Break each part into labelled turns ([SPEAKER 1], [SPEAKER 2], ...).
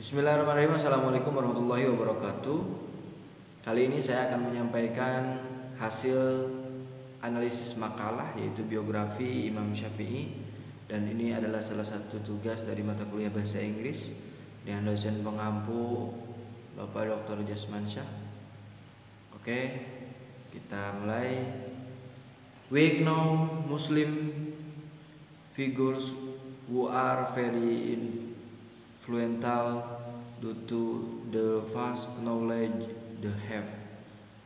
[SPEAKER 1] Bismillahirrahmanirrahim. Assalamualaikum warahmatullahi wabarakatuh. Kali ini saya akan menyampaikan hasil analisis makalah, yaitu biografi Imam Syafi'i. Dan ini adalah salah satu tugas dari mata kuliah bahasa Inggris dengan dosen pengampu Bapak Dr. Jasmansyah. Oke, kita mulai. We know Muslim figures who are very influential due to the vast knowledge they have.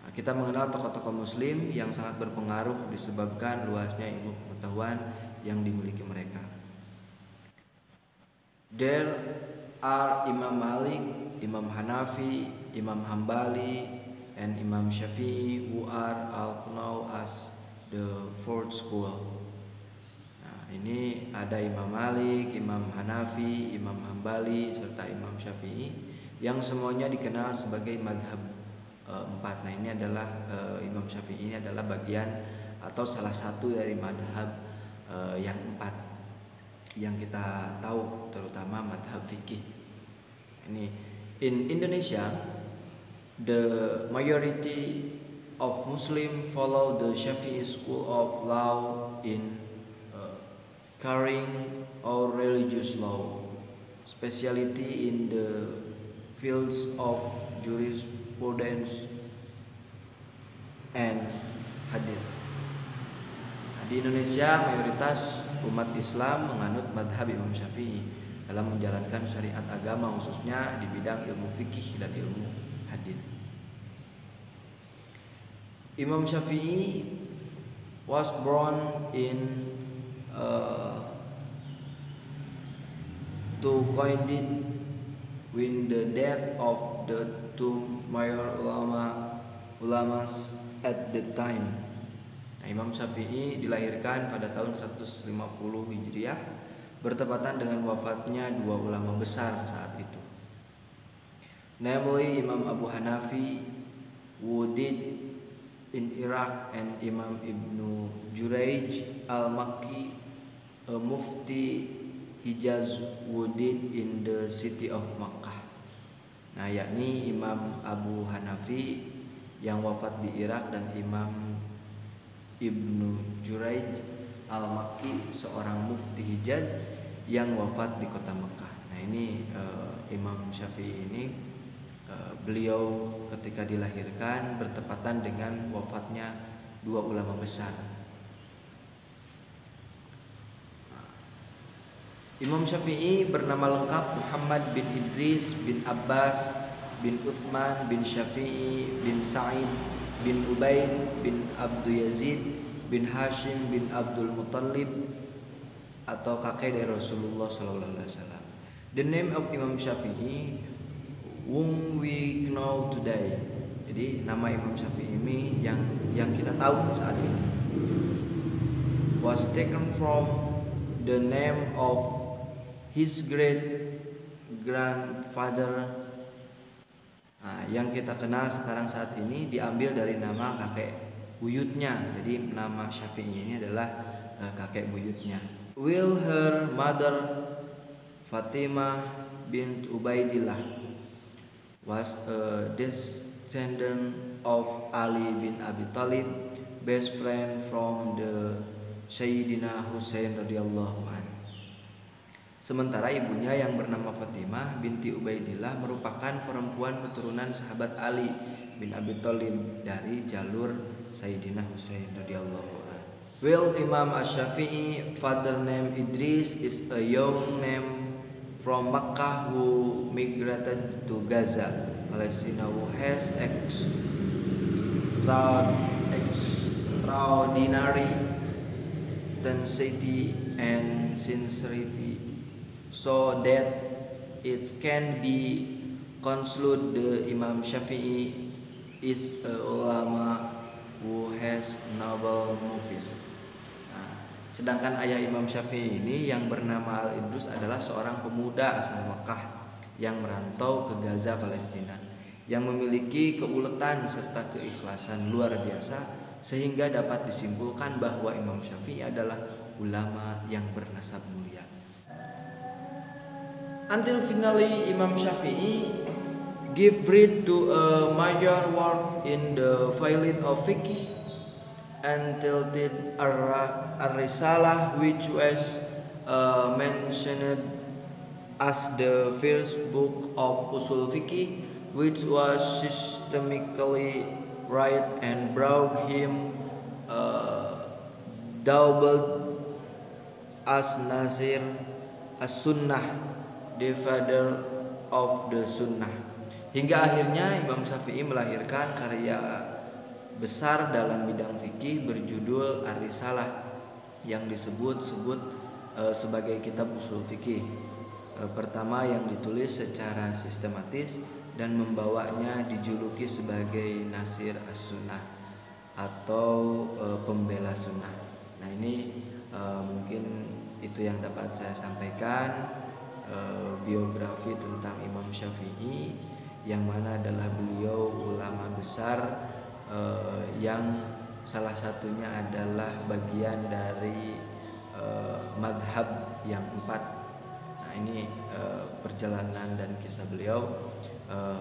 [SPEAKER 1] Nah, kita mengenal tokoh-tokoh Muslim yang sangat berpengaruh disebabkan luasnya ilmu pengetahuan yang dimiliki mereka. There are Imam Malik, Imam Hanafi, Imam Hambali, and Imam Syafi'i who are all known as the fourth school. Ini ada Imam Malik, Imam Hanafi, Imam Hambali, serta Imam Syafi'i yang semuanya dikenal sebagai madhab empat. Nah, ini adalah Imam Syafi'i ini adalah bagian atau salah satu dari madhab yang empat yang kita tahu, terutama madhab fikih. Ini in Indonesia, the majority of Muslim follow the Syafi'i school of law in carrying our religious law, specialty in the fields of jurisprudence and hadith. Di Indonesia, mayoritas umat Islam menganut madhab Imam Syafi'i dalam menjalankan syariat agama, khususnya di bidang ilmu fikih dan ilmu hadith. Imam Syafi'i was born in to coincide with the death of the two major ulamas at the time. Nah, Imam Syafi'i dilahirkan pada tahun 150 Hijriah, bertepatan dengan wafatnya dua ulama besar saat itu, namely Imam Abu Hanafi who died in Iraq and Imam Ibnu Jurayj al-Makki, a mufti Hijaz who died in the city of Makkah. Nah, yakni Imam Abu Hanafi yang wafat di Irak dan Imam Ibnu Jurayj al-Makki, seorang mufti Hijaz yang wafat di kota Makkah. Nah, ini Imam Syafi'i ini beliau ketika dilahirkan bertepatan dengan wafatnya dua ulama besar. Imam Syafi'i bernama lengkap Muhammad bin Idris bin Abbas bin Uthman bin Syafi'i bin Sa'id bin Ubaid bin Abdul Yazid bin Hashim bin Abdul Muttalib, atau kakek dari Rasulullah SAW. The name of Imam Syafi'i whom we know today. Jadi nama Imam Syafi'i ini yang kita tahu saat ini was taken from the name of his great grandfather. Nah, yang kita kenal sekarang saat ini diambil dari nama kakek buyutnya. Jadi nama Syafi'i ini adalah kakek buyutnya. Will her mother Fatimah bint Ubaidillah was a descendant of Ali bin Abi Thalib, best friend from the Sayyidina Husain radhiyallahu anhu. Sementara ibunya yang bernama Fatimah binti Ubaidillah merupakan perempuan keturunan sahabat Ali bin Abi Thalib dari jalur Sayyidina Husain radhiyallahu anhu. Well, Imam Asy-Syafi'i father name Idris is a young name from Makkah who migrated to Gaza, Palestine, who has extraordinary intensity and sincerity, so that it can be concluded the Imam Syafi'i is a ulama who has noble movies. Sedangkan ayah Imam Syafi'i ini yang bernama Al-Idrus adalah seorang pemuda asal Makkah yang merantau ke Gaza, Palestina, yang memiliki keuletan serta keikhlasan luar biasa, sehingga dapat disimpulkan bahwa Imam Syafi'i adalah ulama yang bernasab mulia. until finally Imam Syafi'i give breath to a major work in the field of fiqh entitled Ar-Risalah, which was mentioned as the first book of usul fiqh, which was systematically right and brought him doubled as Nazir as-Sunnah, the father of the Sunnah. Hingga akhirnya Imam Syafi'i melahirkan karya besar dalam bidang fikih berjudul Ar-Risalah yang disebut-sebut sebagai kitab usul fikih pertama yang ditulis secara sistematis dan membawanya dijuluki sebagai Nasir as-Sunnah atau pembela sunnah. Nah ini mungkin itu yang dapat saya sampaikan, biografi tentang Imam Syafi'i yang mana adalah beliau ulama besar yang salah satunya adalah bagian dari madhab yang 4. Nah ini perjalanan dan kisah beliau,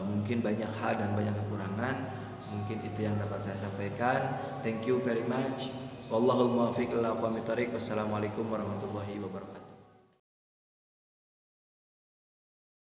[SPEAKER 1] mungkin banyak hal dan banyak kekurangan, mungkin itu yang dapat saya sampaikan. Thank you very much. Wallahul muwaffiq ila aqwamit thoriq. Wassalamualaikum warahmatullahi wabarakatuh.